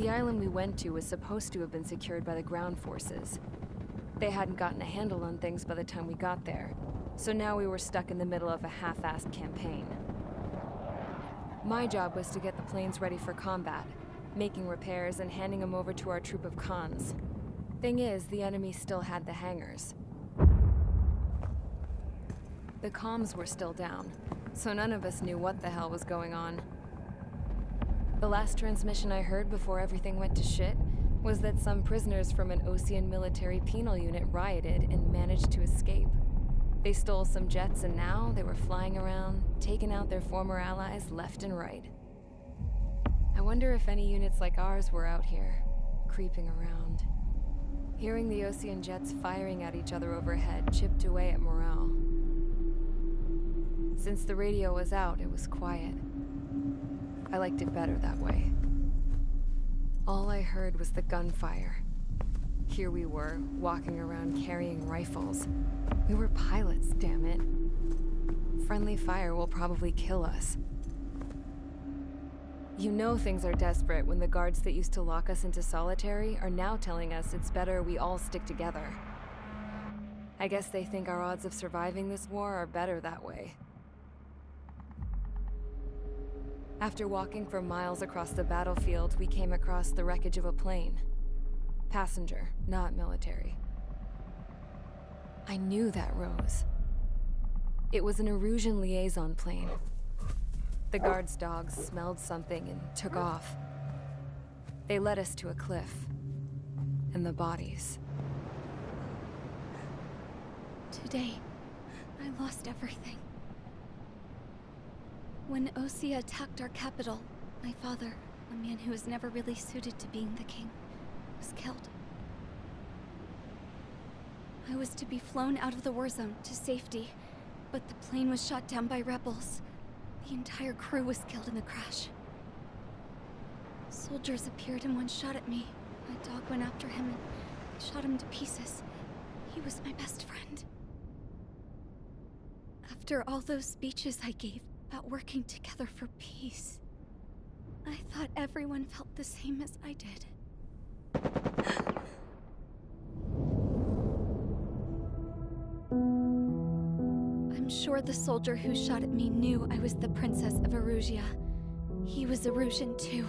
The island we went to was supposed to have been secured by the ground forces. They hadn't gotten a handle on things by the time we got there, so now we were stuck in the middle of a half-assed campaign. My job was to get the planes ready for combat, making repairs and handing them over to our troop of cons. Thing is, the enemy still had the hangars. The comms were still down, so none of us knew what the hell was going on. The last transmission I heard before everything went to shit was that some prisoners from an Osean military penal unit rioted and managed to escape. They stole some jets and now they were flying around, taking out their former allies left and right. I wonder if any units like ours were out here, creeping around. Hearing the Osean jets firing at each other overhead chipped away at morale. Since the radio was out, it was quiet. I liked it better that way. All I heard was the gunfire. Here we were, walking around carrying rifles. We were pilots, damn it. Friendly fire will probably kill us. You know things are desperate when the guards that used to lock us into solitary are now telling us it's better we all stick together. I guess they think our odds of surviving this war are better that way. After walking for miles across the battlefield, we came across the wreckage of a plane. Passenger, not military. I knew that rose. It was an Erusian liaison plane. The guards' dogs smelled something and took off. They led us to a cliff. And the bodies. Today, I lost everything. When Osea attacked our capital, my father, a man who was never really suited to being the king, was killed. I was to be flown out of the war zone to safety, but the plane was shot down by rebels. The entire crew was killed in the crash. Soldiers appeared and one shot at me. My dog went after him and shot him to pieces. He was my best friend. After all those speeches I gave about working together for peace, I thought everyone felt the same as I did. I'm sure the soldier who shot at me knew I was the Princess of Erusia. He was Erusian too.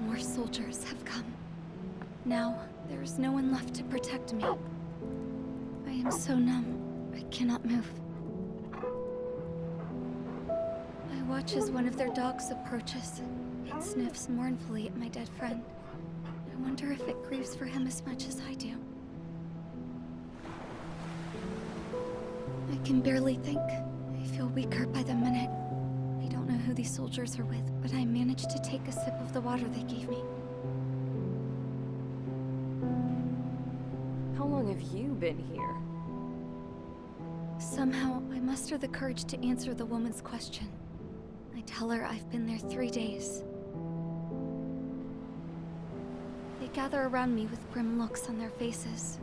More soldiers have come. Now, there is no one left to protect me. I am so numb, I cannot move. I watch as one of their dogs approaches. It sniffs mournfully at my dead friend. I wonder if it grieves for him as much as I do. I can barely think. I feel weaker by the minute. I don't know who these soldiers are with, but I managed to take a sip of the water they gave me. How long have you been here? Somehow, I muster the courage to answer the woman's question. I tell her I've been there 3 days. They gather around me with grim looks on their faces.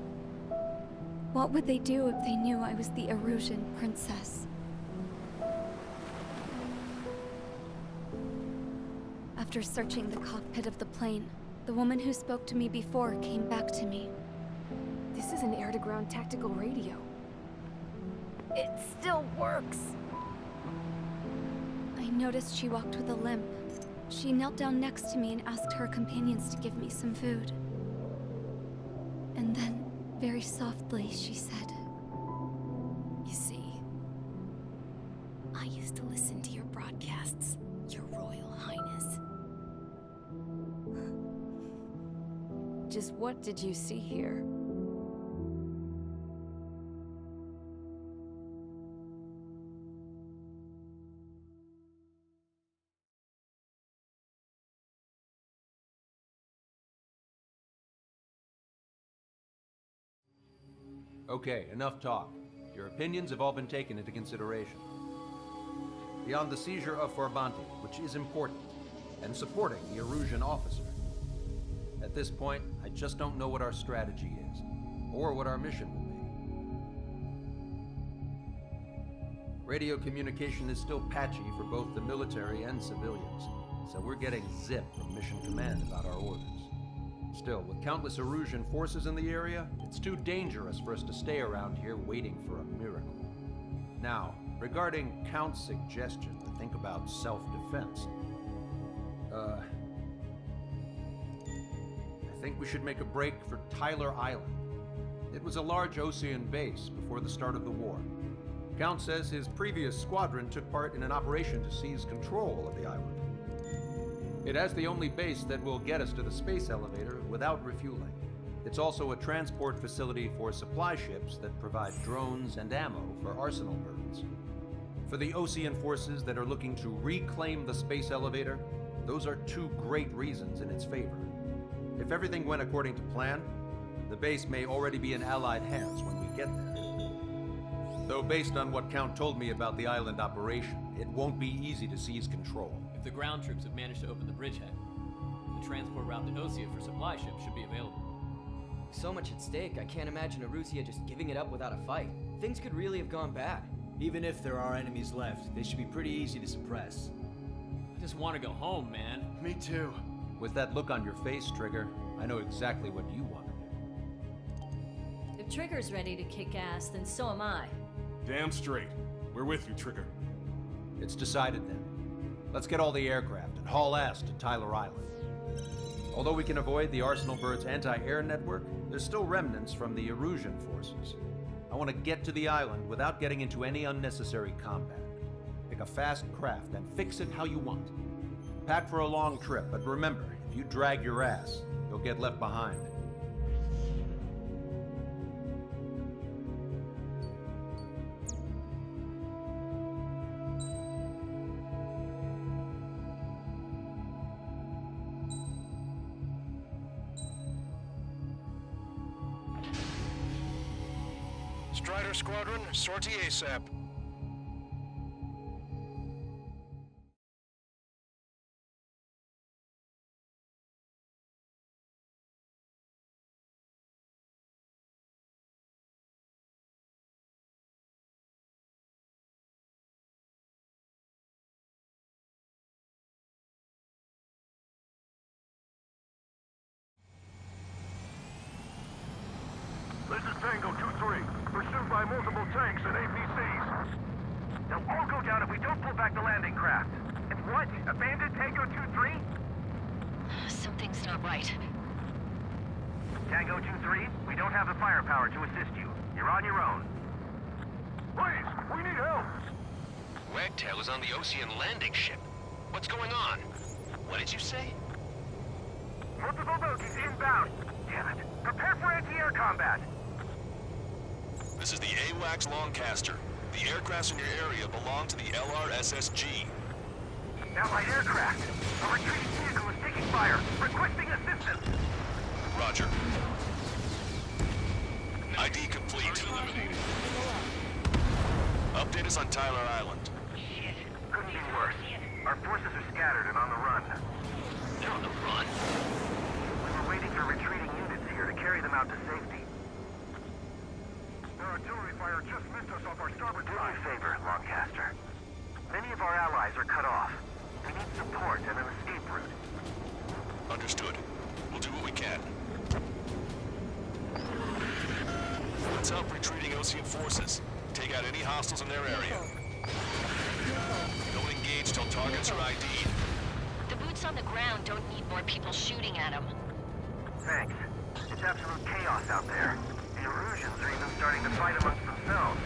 What would they do if they knew I was the Erusian princess? After searching the cockpit of the plane, the woman who spoke to me before came back to me. This is an air-to-ground tactical radio. It still works! I noticed she walked with a limp. She knelt down next to me and asked her companions to give me some food. And then, very softly, she said, You see, I used to listen to your broadcasts, Your Royal Highness. Just what did you see here? Okay, enough talk. Your opinions have all been taken into consideration. Beyond the seizure of Forbanti, which is important, and supporting the Erusian officer, at this point, I just don't know what our strategy is, or what our mission will be. Radio communication is still patchy for both the military and civilians, so we're getting zip from Mission Command about our orders. Still, with countless Erusian forces in the area, it's too dangerous for us to stay around here waiting for a miracle. Now, regarding Count's suggestion to think about self-defense, I think we should make a break for Tyler Island. It was a large Osean base before the start of the war. Count says his previous squadron took part in an operation to seize control of the island. It has the only base that will get us to the space elevator without refueling. It's also a transport facility for supply ships that provide drones and ammo for arsenal birds. For the Osean forces that are looking to reclaim the space elevator, those are two great reasons in its favor. If everything went according to plan, the base may already be in Allied hands when we get there. Though based on what Count told me about the island operation, it won't be easy to seize control. If the ground troops have managed to open the bridgehead, the transport route to Osea for supply ships should be available. So much at stake, I can't imagine Erusia just giving it up without a fight. Things could really have gone bad. Even if there are enemies left, they should be pretty easy to suppress. I just want to go home, man. Me too. With that look on your face, Trigger, I know exactly what you wanted. If Trigger's ready to kick ass, then so am I. Damn straight. We're with you, Trigger. It's decided then. Let's get all the aircraft and haul ass to Tyler Island. Although we can avoid the Arsenal Bird's anti-air network, there's still remnants from the Erusian forces. I want to get to the island without getting into any unnecessary combat. Pick a fast craft and fix it how you want. Pack for a long trip, but remember, if you drag your ass, you'll get left behind. Strider Squadron, sortie ASAP. This is Tango 2-3, pursued by multiple tanks and APCs. They'll all go down if we don't pull back the landing craft. And what? Abandoned Tango 2-3? Something's not right. Tango 2-3, we don't have the firepower to assist you. You're on your own. Please, we need help! Wagtail is on the Osean landing ship. What's going on? What did you say? Multiple bogies inbound. Damn it. Prepare for anti-air combat. This is the AWACS Longcaster. The aircrafts in your area belong to the LRSSG. Allied aircraft. A retreating vehicle is taking fire. Requesting assistance. Roger. ID complete. Update us on Tyler Island. Shit. Couldn't be worse. Our forces are scattered and on the run. They're on the run? We were waiting for retreating units here to carry them out to safety. Their artillery fire just missed us off our starboard Do me side. a favor, Lancaster. Many of our allies are cut off. We need support and an escape route. Understood. We'll do what we can. Let's help retreating Osean forces. Take out any hostiles in their area. Don't engage till targets are ID'd. The boots on the ground don't need more people shooting at them. Thanks. It's absolute chaos out there. The Erusians are even starting to fight amongst themselves.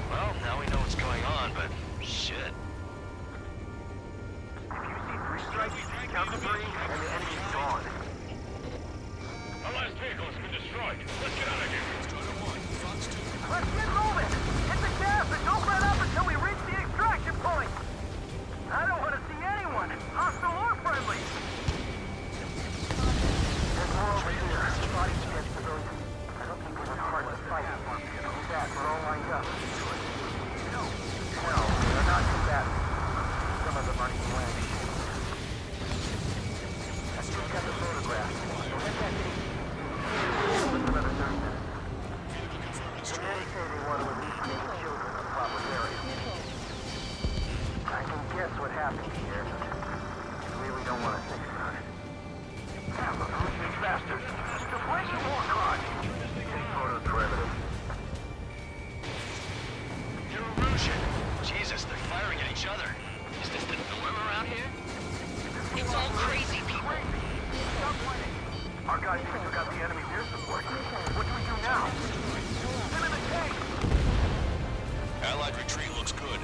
Well, now we know what's going on, but shit. If you see 3 strikes, count to 3, and the enemy's gone. Our last vehicle has been destroyed. Let's get out of here. Let's get moving! Hit the gas and don't let up until we reach the extraction point! I don't want to see anyone, hostile or friendly! There's more over here. Bodies against civilians. I don't think we're hard to fight. Too bad, we're all lined up. No, they're not combatants. Some of them aren't even wearing shields. I still got the motor guys even took out the enemy's air support. What do we do now? Get in the tank! Allied retreat looks good.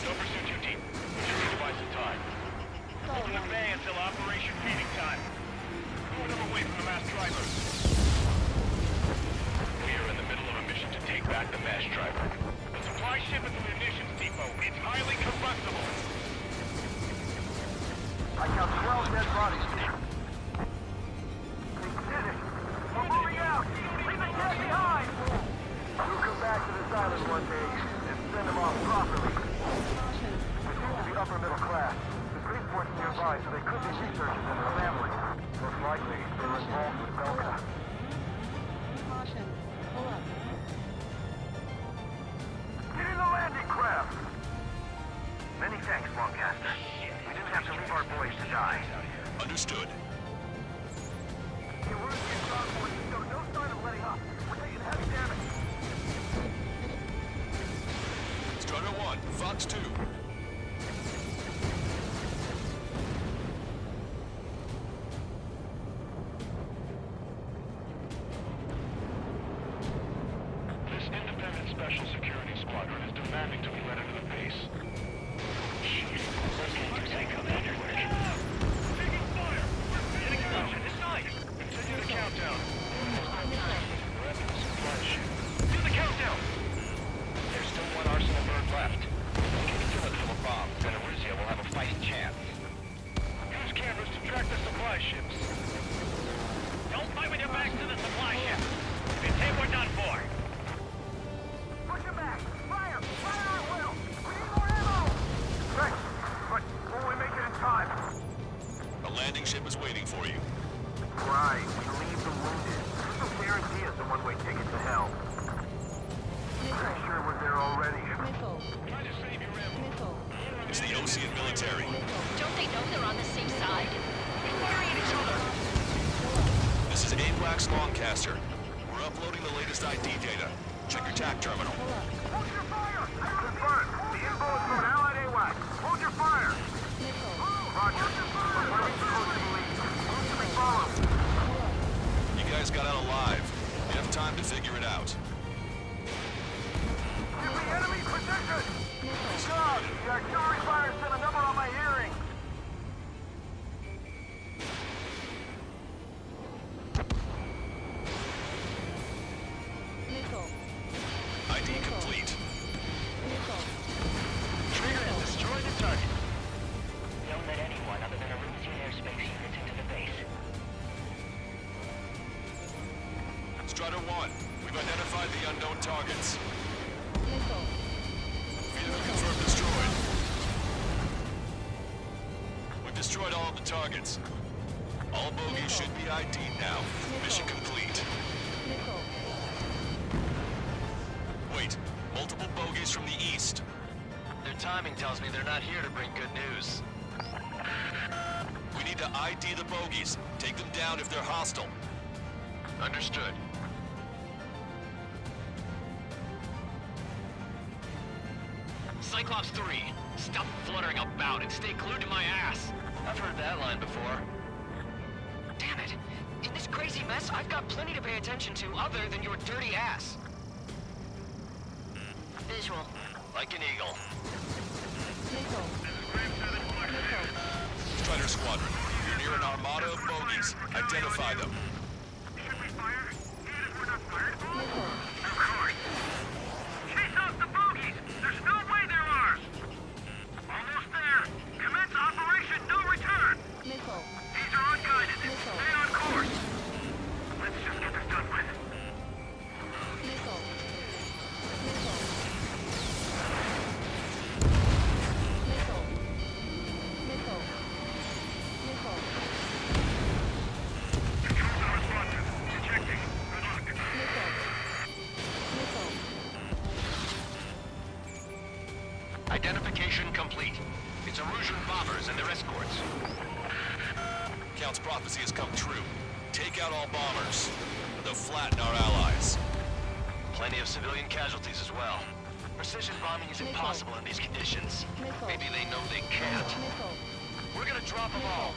Don't pursue too deep. We should need to buy some time. Hold them at bay until Operation Feeding Time. Move them away from the mass drivers. We are in the middle of a mission to take back the mass driver. The supply ship at the munitions depot. It's highly combustible. I count 12 dead bodies here. We did it! We're moving out! Leave the jet behind! We'll come back to this island one day and send them off properly. They seem to be upper middle class. The spaceport's nearby, so they could be researchers and their family. Most likely, they were involved with Belka. Caution. Pull up. Get in the landing craft! Many thanks, Lancaster. We didn't have to leave our boys to die. Understood. Hey, we're in the convoy, so no sign of letting up. We're taking heavy damage. Strider 1, Fox 2. This independent special security squadron is demanding to be let into the base. Taking fire! We're getting this side! Continue the countdown. We're at the supply ship. Do the countdown! There's still one Arsenal bird left. Keep it full of bombs, and Arisia will have a fighting chance. Use cameras to track the supply ships. Don't fight with your backs to the supply ship. It's hit, we're done for. Push him back! Fire! Fire at will! We need more ammo! Thanks, but will we make it in time? A landing ship is waiting for you. Right, we leave the wounded. There's no guarantee it's a one-way ticket to hell. Pretty sure we're there already. Try to save your ammo. It's the Ocean military. Don't they know they're on the same side? They're firing at each other. This is AWACS Lancaster. We're uploading the latest ID data. Check your TAC terminal. Hold your fire! Confirmed. The info is from an allied AWAC. Hold your fire! Roger. But what are we supposed to believe? Who should we follow? You guys got out alive. You have time to figure it out. Give me enemy position! God, the artillery fire sent a number on my hearing. ID complete. Trigger has destroyed the target. Don't let anyone other than Arusian airspace units into the base. Strider 1, we've identified the unknown targets. Vehicle confirmed destroyed. We've destroyed all of the targets. All bogies should be ID'd now. Mission complete. Wait, multiple bogies from the east. Their timing tells me they're not here to bring good news. We need to ID the bogies. Take them down if they're hostile. Understood. Cyclops 3, stop fluttering about and stay glued to my ass. I've heard that line before. Damn it. In this crazy mess, I've got plenty to pay attention to other than your dirty ass. Visual. Like an eagle. Strider Squadron, you're near an armada of bogies. Identify them. Should we fire? Even if we're not fired? Of course. Chase out the bogies! There's no way they're ours! Almost there! Commence Operation No Return! These are unguided. Stay on course! Let's just get this done with. Controls are responsive. Detecting. Good luck. Identification complete. It's Erusian bombers and their escorts. Count's prophecy has come true. Take out all bombers. They'll flatten our allies. Plenty of civilian casualties as well. Precision bombing is impossible in these conditions. Maybe they know they can't. We're gonna drop them all.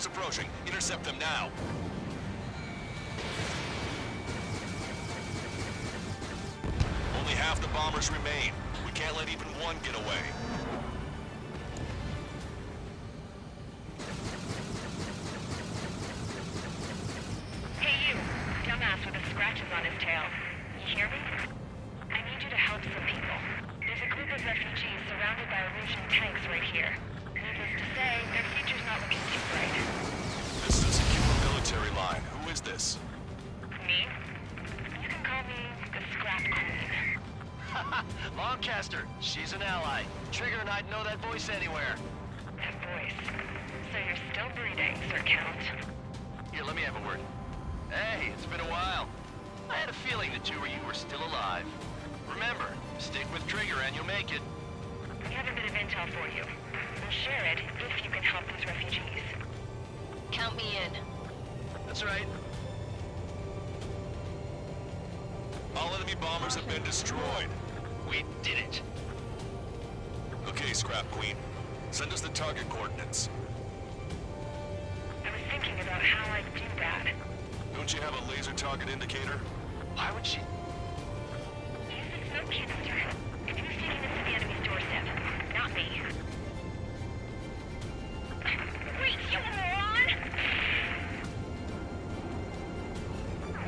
Force approaching. Intercept them now. Only half the bombers remain. We can't let even one get away. Hey you, dumbass with the scratches on his tail. You hear me? I need you to help some people. There's a group of refugees surrounded by Erusian tanks right here. Needless to say, their future's not looking too bright. This is a secure military line. Who is this? Me? You can call me the Scrap Queen. Lancaster, she's an ally. Trigger and I'd know that voice anywhere. That voice. So you're still breathing, Sir Count. Here, let me have a word. Hey, it's been a while. I had a feeling the two of you were still alive. Remember, stick with Trigger and you'll make it. We have a bit of intel for you. We'll share it if you can help these refugees. Count me in. That's right. All enemy bombers have been destroyed. We did it. Okay, Scrap Queen. Send us the target coordinates. I was thinking about how I'd do that. Don't you have a laser target indicator? Why would she? Use the smoke canister. Who's taking this to the enemy's doorstep? Not me. Wait, you moron!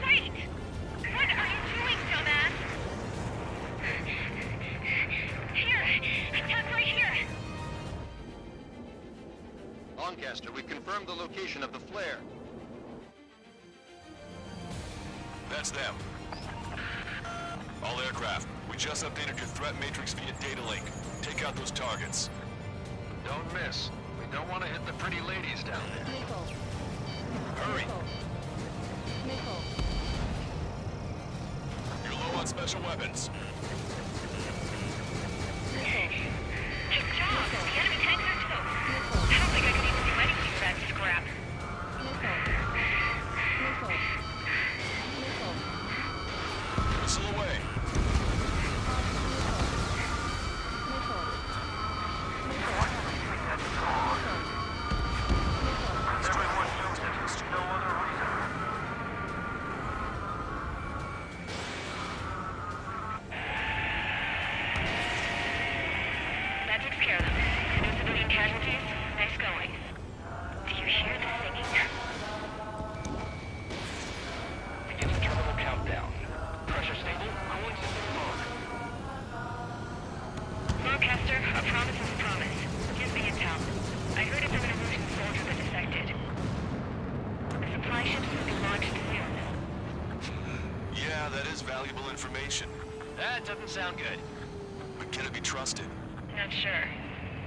Wait! What are you doing, dumbass? Here! Tuck right here! Lancaster, we've confirmed the location of the flare. That's them. All aircraft, we just updated your threat matrix via data link. Take out those targets. Don't miss. We don't want to hit the pretty ladies down there. Hurry! You're low on special weapons. Good job! The enemy tanks are toast. I don't think I could even do anything for that scrap. Missile away. That takes care of them. No civilian casualties? Nice going. Do you hear the singing? Begin the terminal countdown. Pressure stable, cooling system on. Lancaster, a promise is a promise. Give me intel. I heard it from an Erusian soldier that defected. The supply ships will be launched soon. Yeah, that is valuable information. That doesn't sound good. But can it be trusted? Not sure.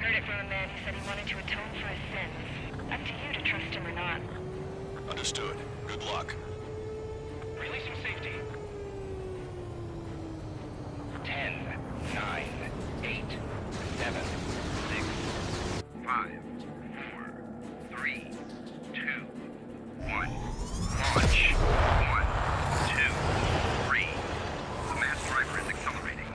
Heard it from a man who said he wanted to atone for his sins. Up to you to trust him or not. Understood. Good luck. Releasing safety. 10, 9, 8, 7, 6, 5, 4, 3, 2, 1. Launch. 1, 2, 3. The mass driver is accelerating.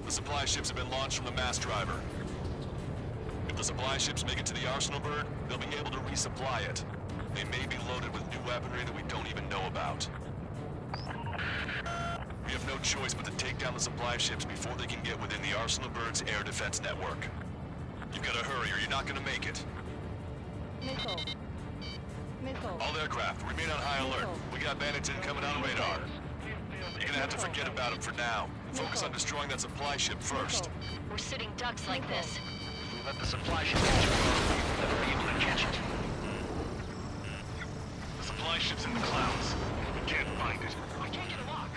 The supply ships have been launched from the mass driver. If the supply ships make it to the arsenal bird, they'll be able to resupply it. They may be loaded with new weaponry that we don't even know about. We have no choice but to take down the supply ships before they can get within the arsenal bird's air defense network. You've got to hurry or you're not going to make it. All aircraft, remain on high alert. We got bandits incoming on radar. You're gonna have to forget about them for now. Focus on destroying that supply ship first. We're sitting ducks like this. If we let the supply ship get too close, we'll never be able to catch it. The supply ship's in the clouds. We can't find it. I can't get a lock.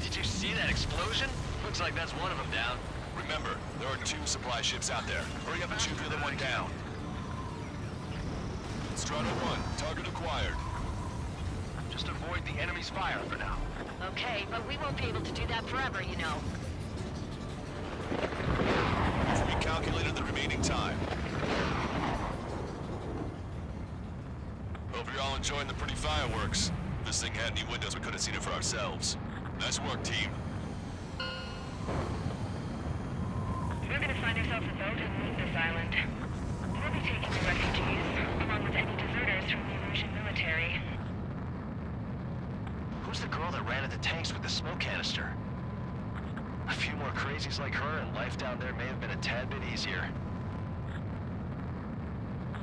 Did you see that explosion? Looks like that's one of them down. Remember, there are 2 supply ships out there. Hurry up and shoot the other one down. Strata 1, target acquired. Just avoid the enemy's fire for now. Okay, but we won't be able to do that forever, you know. We've recalculated the remaining time. enjoying the pretty fireworks. If this thing had any windows, we could have seen it for ourselves. Nice work, team. We're gonna find ourselves a boat and leave this island. We'll be taking the refugees, along with any deserters from the Erusian military. Who's the girl that ran at the tanks with the smoke canister? A few more crazies like her, and life down there may have been a tad bit easier.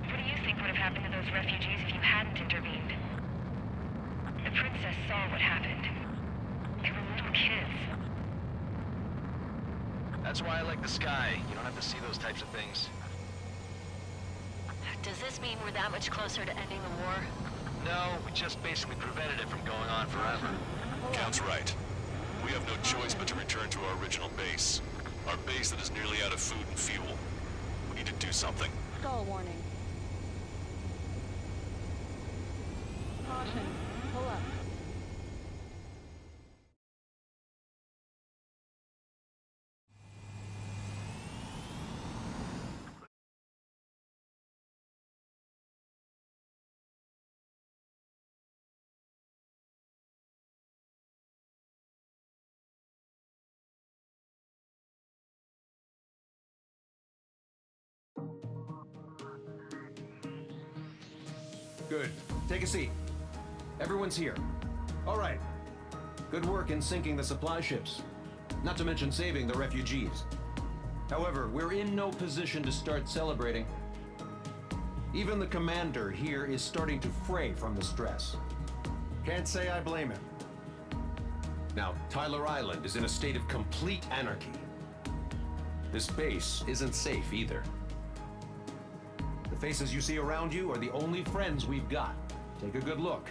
What do you think would have happened to those refugees if you hadn't intervened? The princess saw what happened. They were little kids. That's why I like the sky. You don't have to see those types of things. Does this mean we're that much closer to ending the war? No, we just basically prevented it from going on forever. Count's right. We have no choice but to return to our original base. Our base that is nearly out of food and fuel. We need to do something. Stall warning. Caution. Pull up. Good. Take a seat. Everyone's here. All right. Good work in sinking the supply ships. Not to mention saving the refugees. However, we're in no position to start celebrating. Even the commander here is starting to fray from the stress. Can't say I blame him. Now, Tyler Island is in a state of complete anarchy. This base isn't safe either. The faces you see around you are the only friends we've got. Take a good look.